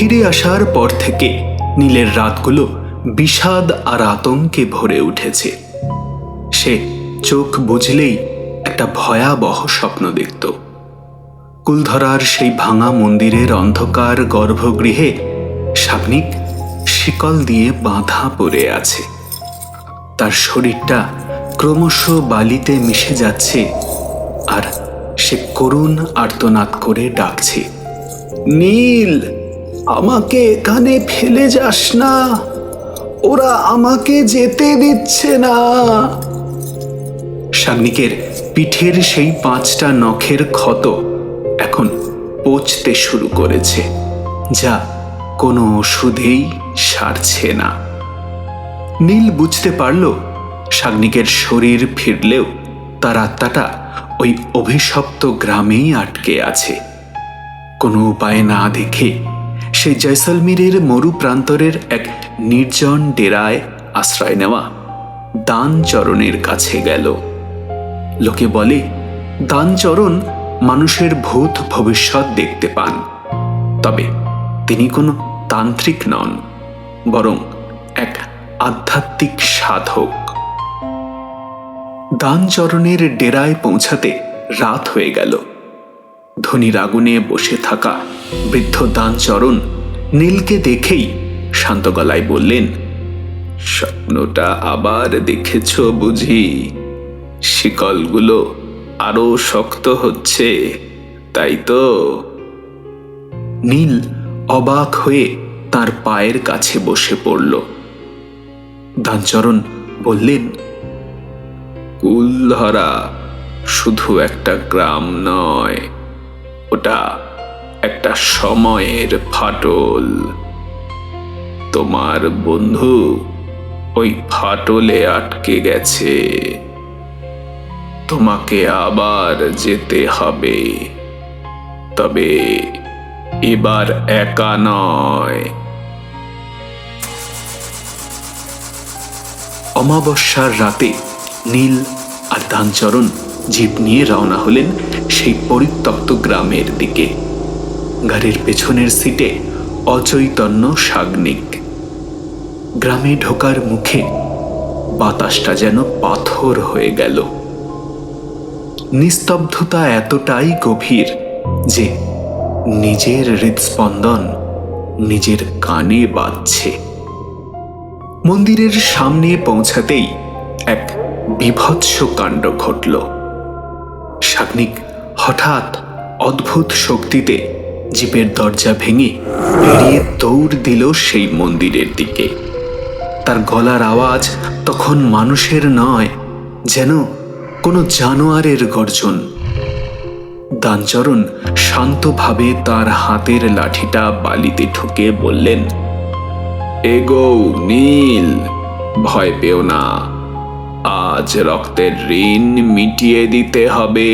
ফিরে আসার পর থেকে নীলের রাতগুলো বিষাদ আর আতঙ্কে ভরে উঠেছে। সে চোখ বুঝলেই একটা ভয়াবহ স্বপ্ন দেখত। কুলধরার সেই ভাঙা মন্দিরের অন্ধকার গর্ভগৃহে শাবনিক শিকল দিয়ে বাঁধা পড়ে আছে। তার শরীরটা ক্রমশ বালিতে মিশে যাচ্ছে, আর সে করুণ আর্তনাদ করে ডাকছে, নীল, আমাকে এখানে ফেলে যাস না, ওরা আমাকে যেতে দিচ্ছে না। শাবনিকের পিঠের সেই 5টা নখের ক্ষত এখন পচতে শুরু করেছে, যা কোনো ওষুধেই সারছে না। নীল বুঝতে পারল শাবনিকের শরীর ফিরলেও তার আত্মাটা ওই অভিশপ্ত গ্রামেই আটকে আছে। কোনো উপায় না দেখে সে জয়সলমীরের মরু প্রান্তরের এক নির্জন ডেরায় আশ্রয় নেওয়া দানচরণের কাছে গেল। লোকে বলে দানচরণ মানুষের ভূত ভবিষ্যৎ দেখতে পান, তবে তিনি কোনো তান্ত্রিক নন, বরং এক আধ্যাত্মিক সাধক। দানচরণের ডেরায় পৌঁছাতে রাত হয়ে গেল। ধনির আগুনে বসে থাকা বৃদ্ধ দানচরণ নীলকে দেখেই শান্ত গলায় বললেন, স্বপ্নটা আবার দেখেছ বুঝি? শিকলগুলো আরো শক্ত হচ্ছে, তাই তো? নীল অবাক হয়ে তার পায়ের কাছে বসে পড়ল। দানচরণ বললেন, কুলধরা শুধু একটা গ্রাম নয়, ওটা একটা সময়ের ফাটল। তোমার বন্ধু ওই ফাটলে আটকে গেছে, তোমাকে আবার যেতে হবে, তবে এবার একা নয়। অমাবস্যার রাতে নীল আর দানচরণ জিপ নিয়ে রওনা হলেন সেই পরিত্যক্ত গ্রামের দিকে। গাড়ির পেছনের সিটে অচৈতন্য শাবনিক। গ্রামে ঢোকার মুখে বাতাসটা যেন পাথর হয়ে গেল। নিস্তব্ধতা এতটাই গভীর যে নিজের হৃদস্পন্দন নিজের কানে বাজছে। মন্দিরের সামনে পৌঁছাতেই এক বিভৎস কাণ্ড ঘটল। শাবনিক হঠাৎ অদ্ভুত শক্তিতে জিপের দরজা ভেঙে বেরিয়ে দৌড় দিল সেই মন্দিরের দিকে। তার গলার আওয়াজ তখন মানুষের নয়, যেন কোনো জানোয়ারের গর্জন। দানচরণ শান্তভাবে তার হাতের লাঠিটা বালিতে ঠুকে বললেন, এগো নীল, ভয় পেও না, আজ রক্তের ঋণ মিটিয়ে দিতে হবে।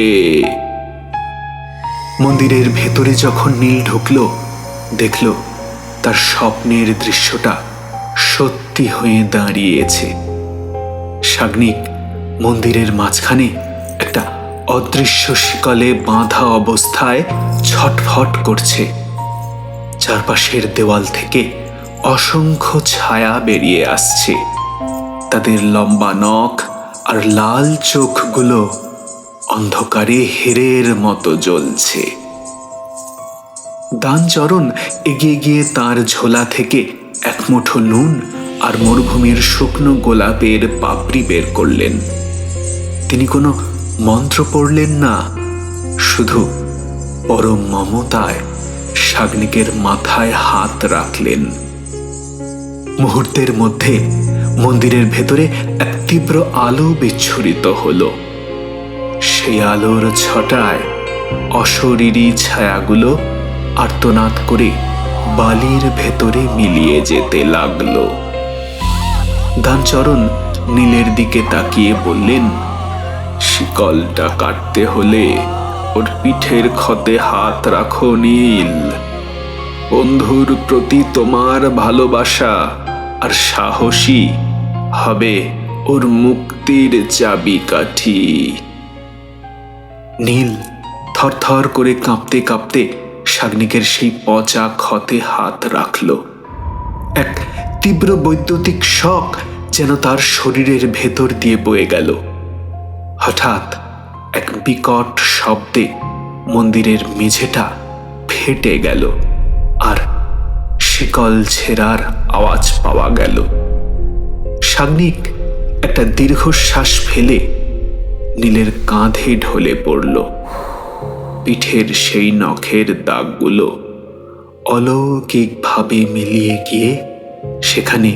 মন্দিরের ভেতরে যখন নীল ঢুকল, দেখল তার স্বপ্নের দৃশ্যটা সত্যি হয়ে দাঁড়িয়েছে। শাবনিক মন্দিরের মাঝখানে একটা অদৃশ্য শিকলে বাঁধা অবস্থায় ছটফট করছে। চারপাশের দেওয়াল থেকে অসংখ্য ছায়া বেরিয়ে আসছে। তাদের লম্বা নখ আর লাল চোখগুলো অন্ধকারে হেরের মতো জ্বলছে। দানচরণ এগিয়ে গিয়ে তার ঝোলা থেকে এক মুঠো নুন আর মরুভূমির শুকনো গোলাপের পাপড়ি বের করলেন। তিনি কোনো মন্ত্র পড়লেন না, শুধু পরম মমতায় শাবনিকের মাথায় হাত রাখলেন। মুহূর্তের মধ্যে মন্দিরের ভেতরে এক তীব্র আলো বিচ্ছুরিত হলো। সেই আলোর ছটায় অশরীরী ছায়াগুলো আর্তনাদ করে বালির ভেতরে মিলিয়ে যেতে লাগলো। দানচরণ নীলের দিকে তাকিয়ে বললেন, শিকলটা কাটতে হলে ওর পিঠের ক্ষতে হাত রাখো নীল। বন্ধুর প্রতি তোমার ভালোবাসা আর সাহসী হবে ওর মুক্তির চাবিকাঠি। নীল থরথর করে কাঁপতে কাঁপতে শাগনিকের সেই পচা ক্ষতে হাত রাখল। এক তীব্র বৈদ্যুতিক শক যেন তার শরীরের ভেতর দিয়ে বয়ে গেল। হঠাৎ এক বিকট শব্দে মন্দিরের মেঝেটা ফেটে গেল আর শিকল ছেঁড়ার আওয়াজ পাওয়া গেল। শাগনিক একটা দীর্ঘশ্বাস ফেলে নীলের কাঁধে ঢলে পড়ল। পিঠের সেই নখের দাগগুলো অলৌকিকভাবে মিলিয়ে গিয়ে সেখানে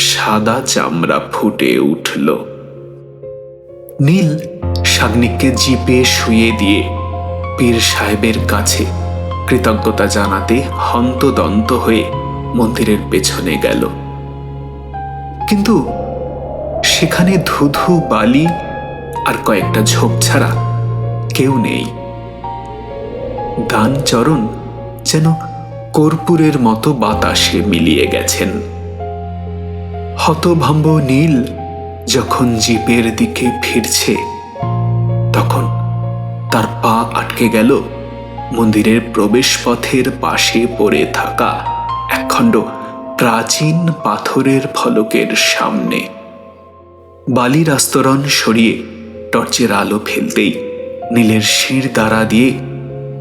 সাদা চামড়া ফুটে উঠল। নীল শাগনিককে জিপে শুইয়ে দিয়ে পীর সাহেবের কাছে কৃতজ্ঞতা জানাতে হন্তদন্ত হয়ে মন্দিরের পেছনে গেল। কিন্তু সেখানে ধুধু বালি আর কয়েকটা ঝোপ ছাড়া কেউ নেই। দানচরণ যেন কর্পূরের মতো বাতাসে মিলিয়ে গেছেন। হতভম্ব নীল যখন জিপের দিকে ফিরছে তখন তার পা আটকে গেল মন্দিরের প্রবেশপথের পাশে পড়ে থাকা একখণ্ড প্রাচীন পাথরের ফলকের সামনে। বালির আস্তরণ সরিয়ে টর্চের আলো ফেলতেই নীলের শির দ্বারা দিয়ে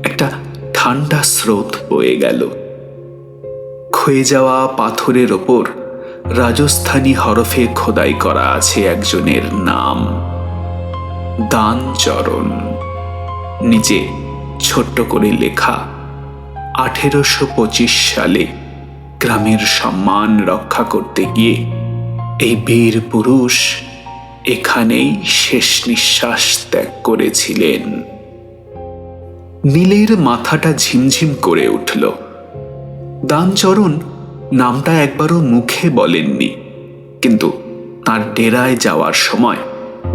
একটা ঠান্ডা স্রোত বয়ে গেল। ক্ষয়ে যাওয়া পাথরের ওপর রাজস্থানী হরফে খোদাই করা আছে একজনের নাম, দানচরণ। নিচে ছোট্ট করে লেখা 1825 সালে গ্রামের সম্মান রক্ষা করতে গিয়ে এই বীর পুরুষ এখানেই শেষ নিঃশ্বাস ত্যাগ করেছিলেন। নীলের মাথাটা ঝিমঝিম করে উঠল। দানচরণ নামটা একবারও মুখে বলেননি, কিন্তু তার ডেরায় যাওয়ার সময়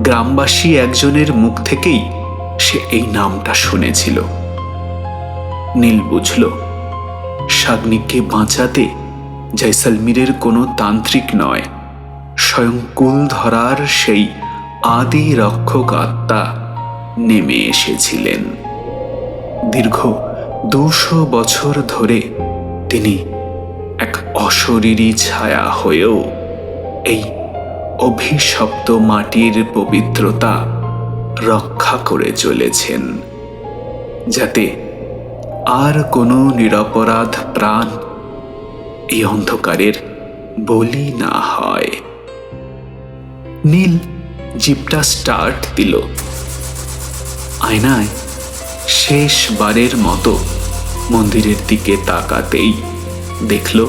গ্রামবাসী একজনের মুখ থেকেই সে এই নামটা শুনেছিল। নীল বুঝল শাগনিককে বাঁচাতে জয়সলমীরের কোনো তান্ত্রিক নয়, স্বয়ং কুলধরার সেই আদি রক্ষক আত্মা নেমে এসেছিলেন। দীর্ঘ 200 বছর ধরে তিনি এক অশরীরী ছায়া হয়েও এই অভিশপ্ত মাটির পবিত্রতা রক্ষা করে চলেছেন, যাতে আর কোনো নিরপরাধ প্রাণ এই অন্ধকারের বলি না হয়। নীল জিপটা স্টার্ট দিল। আয়নায় শেষবারের মতো মন্দিরের দিকে তাকাতেই দেখল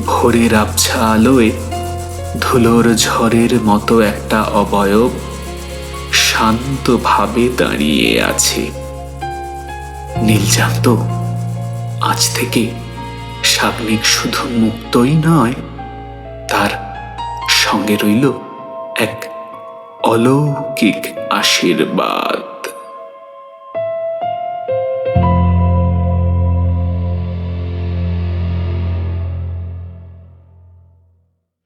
ভোরের আবছা আলোয় ধুলোর ঝড়ের মতো একটা অবয়ব শান্তভাবে দাঁড়িয়ে আছে। নীল জানত আজ থেকে শাগনিক শুধু মুক্তই নয়, তার সঙ্গে রইল এক অলৌকিক আশীর্বাদ।